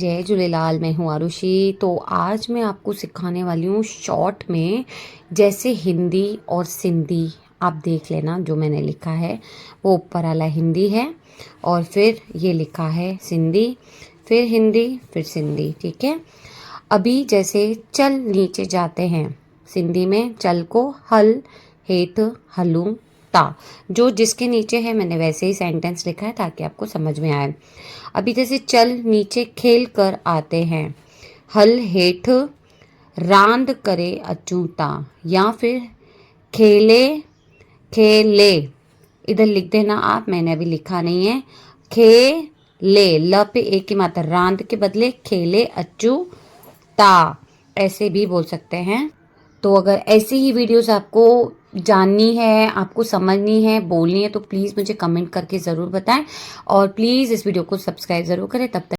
जय झूलेलाल। मैं हूँ आरुषि। तो आज मैं आपको सिखाने वाली हूँ शॉर्ट में, जैसे हिंदी और सिंधी। आप देख लेना, जो मैंने लिखा है वो ऊपर वाला हिंदी है और फिर ये लिखा है सिंधी, फिर हिंदी, फिर सिंधी। ठीक है। अभी जैसे चल नीचे जाते हैं, सिंधी में चल को हल, हेठ, हलूं, ता। जो जिसके नीचे है मैंने वैसे ही सेंटेंस लिखा है ताकि आपको समझ में आए। अभी जैसे चल नीचे खेल कर आते हैं, हल हेठ रांद करे अचूता, या फिर खेले खेले। इधर लिख देना आप, मैंने अभी लिखा नहीं है। खेले, ल पे एक ही मात्रा, रांद के बदले खेले अचू ता, ऐसे भी बोल सकते हैं। तो अगर ऐसी ही वीडियोस आपको जाननी है, आपको समझनी है, बोलनी है, तो प्लीज़ मुझे कमेंट करके ज़रूर बताएं और प्लीज़ इस वीडियो को सब्सक्राइब ज़रूर करें। तब तक